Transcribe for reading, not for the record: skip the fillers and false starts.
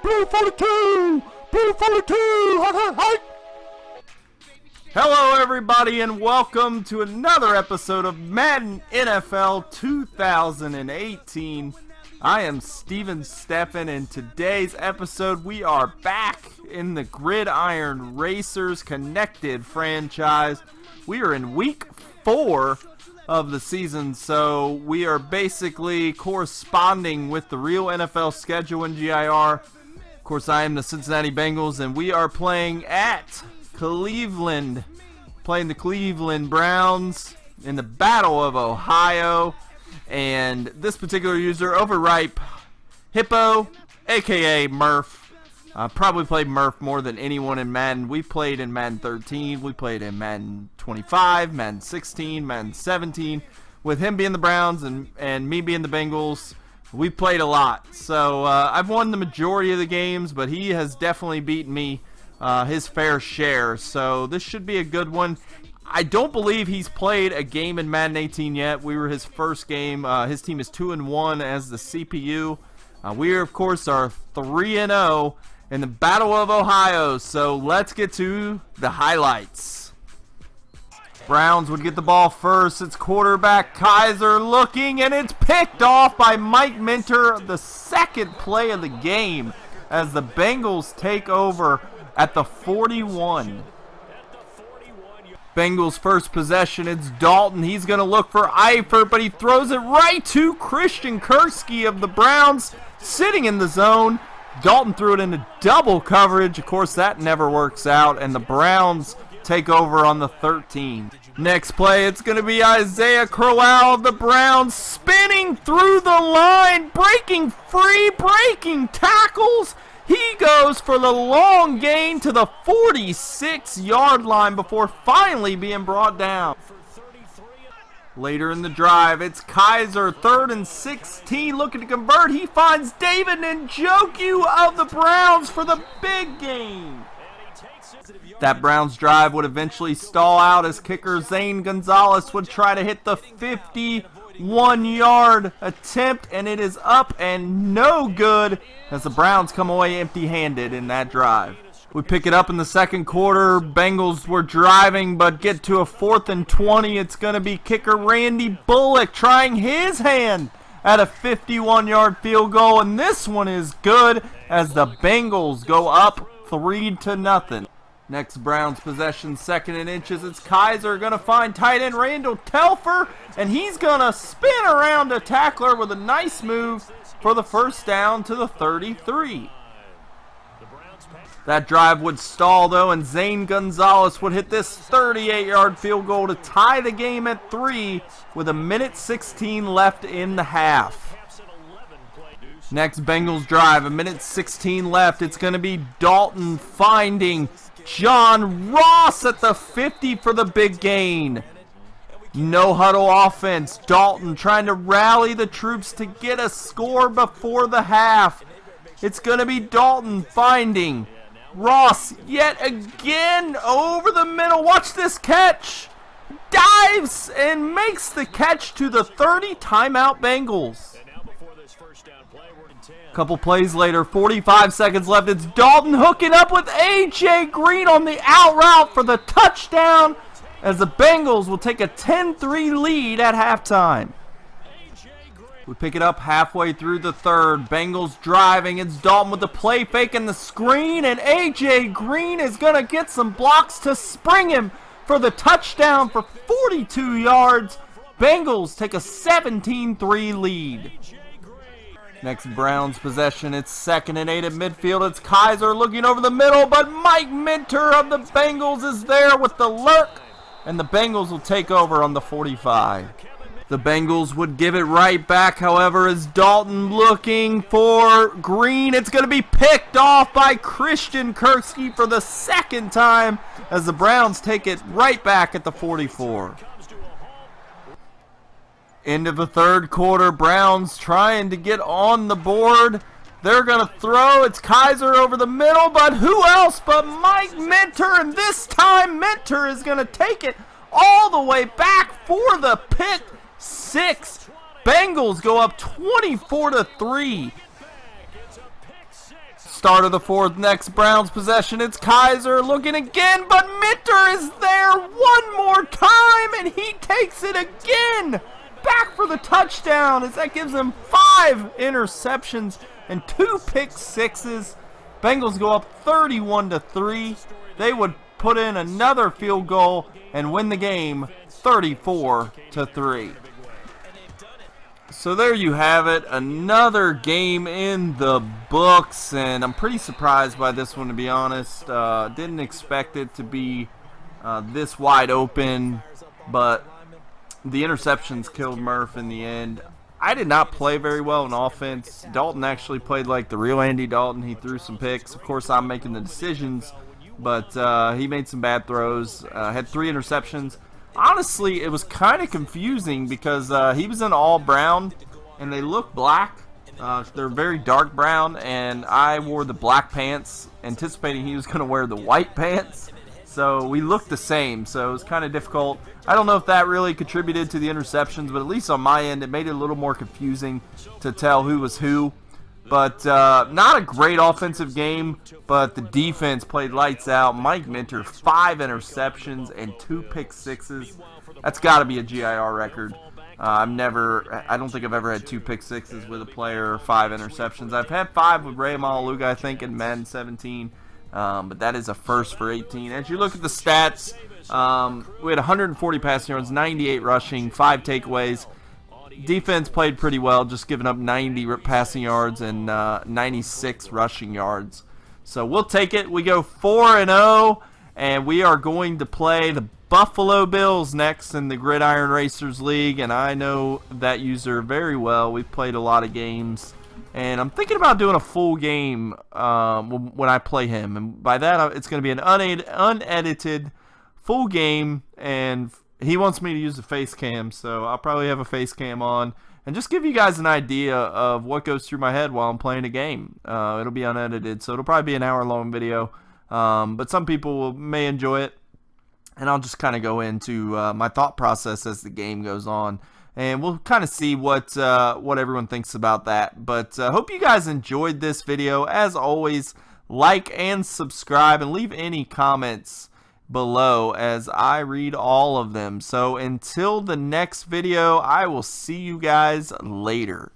Blue 42! Blue 42! Hello everybody and welcome to another episode of Madden NFL 2018. I am Steven Steffen, and today's episode we are back in the Gridiron Racers Connected franchise. We are in week 4 of the season, so we are basically corresponding with the real NFL schedule in GIR. Of course, I am the Cincinnati Bengals, and we are playing at Cleveland, playing the Cleveland Browns in the Battle of Ohio. And this particular user, Overripe Hippo, aka Murph, probably played Murph more than anyone in Madden. We played in Madden 13, we played in Madden 25, Madden 16, Madden 17. With him being the Browns and me being the Bengals, we played a lot. So I've won the majority of the games, but he has definitely beaten me his fair share. So this should be a good one. I don't believe he's played a game in Madden 18 yet. We were his first game. His team is 2-1 as the CPU. We, of course, are 3-0 in the Battle of Ohio. So let's get to the highlights. Browns would get the ball first. It's quarterback Kaiser looking, and it's picked off by Mike Minter, the second play of the game, as the Bengals take over at the 41. Bengals first possession, it's Dalton. He's going to look for Eifert, but he throws it right to Christian Kirksey of the Browns, sitting in the zone. Dalton threw it into double coverage. Of course, that never works out, and the Browns take over on the 13. Next play, it's going to be Isaiah Crowell of the Browns, spinning through the line, breaking free, breaking tackles. He goes for the long gain to the 46-yard line before finally being brought down. Later in the drive, it's Kaiser, 3rd and 16, looking to convert. He finds David Njoku of the Browns for the big gain. That Browns drive would eventually stall out as kicker Zane Gonzalez would try to hit the 51-yard attempt, and it is up and no good as the Browns come away empty-handed in that drive. We pick it up in the second quarter. Bengals were driving but get to a 4th and 20. It's going to be kicker Randy Bullock trying his hand at a 51-yard field goal, and this one is good as the Bengals go up 3-0. Next Browns possession, 2nd and inches. It's Kaiser going to find tight end Randall Telfer, and he's going to spin around a tackler with a nice move for the first down to the 33. That drive would stall, though, and Zane Gonzalez would hit this 38-yard field goal to tie the game at 3 with 1:16 left in the half. Next Bengals drive, 1:16 left. It's going to be Dalton finding John Ross at the 50 for the big gain. No huddle offense. Dalton trying to rally the troops to get a score before the half. It's going to be Dalton finding Ross yet again over the middle. Watch this catch. Dives and makes the catch to the 30. Timeout Bengals. Couple plays later, 45 seconds left. It's Dalton hooking up with A.J. Green on the out route for the touchdown as the Bengals will take a 10-3 lead at halftime. We pick it up halfway through the third. Bengals driving. It's Dalton with the play fake and the screen, and A.J. Green is going to get some blocks to spring him for the touchdown for 42 yards. Bengals take a 17-3 lead. Next Browns possession, it's 2nd and 8 at midfield. It's Kaiser looking over the middle, but Mike Minter of the Bengals is there with the lurk, and the Bengals will take over on the 45. The Bengals would give it right back, however, as Dalton looking for Green. It's going to be picked off by Christian Kirksey for the second time as the Browns take it right back at the 44. End of the third quarter, Browns trying to get on the board. They're going to throw. It's Kaiser over the middle, but who else but Mike Minter? And this time, Minter is going to take it all the way back for the pick six. Bengals go up 24-3. Start of the fourth, next Browns possession. It's Kaiser looking again, but Minter is there one more time, and he takes it again. Back for the touchdown, as that gives him 5 interceptions and 2 pick sixes. Bengals go up 31-3. They would put in another field goal and win the game 34-3. So there you have it, another game in the books, and I'm pretty surprised by this one, to be honest. Didn't expect it to be this wide open, but the interceptions killed Murph in the end. I did not play very well in offense. Dalton actually played like the real Andy Dalton. He threw some picks. Of course, I'm making the decisions, but he made some bad throws. Had 3 interceptions. Honestly, it was kind of confusing because he was in all brown, and they look black. They're very dark brown, and I wore the black pants, anticipating he was going to wear the white pants. So we looked the same, so it was kind of difficult. I don't know if that really contributed to the interceptions, but at least on my end, it made it a little more confusing to tell who was who. But not a great offensive game, but the defense played lights out. Mike Minter, 5 interceptions and 2 pick sixes. That's got to be a GIR record. I don't think I've ever had 2 pick sixes with a player or 5 interceptions. I've had 5 with Ray Malaluga, I think, in Madden 17. But that is a first for 18. As you look at the stats, we had 140 passing yards, 98 rushing, 5 takeaways. Defense played pretty well, just giving up 90 passing yards and 96 rushing yards. So we'll take it. We go 4-0, and we are going to play the Buffalo Bills next in the Gridiron Racers League, and I know that user very well. We've played a lot of games, and I'm thinking about doing a full game when I play him. And by that, it's going to be an unedited full game, and he wants me to use the face cam, so I'll probably have a face cam on and just give you guys an idea of what goes through my head while I'm playing a game. It'll be unedited, so it'll probably be an hour-long video, but some people may enjoy it, and I'll just kind of go into my thought process as the game goes on, and we'll kind of see what everyone thinks about that. But hope you guys enjoyed this video. As always, like and subscribe, and leave any comments below as I read all of them. So until the next video, I will see you guys later.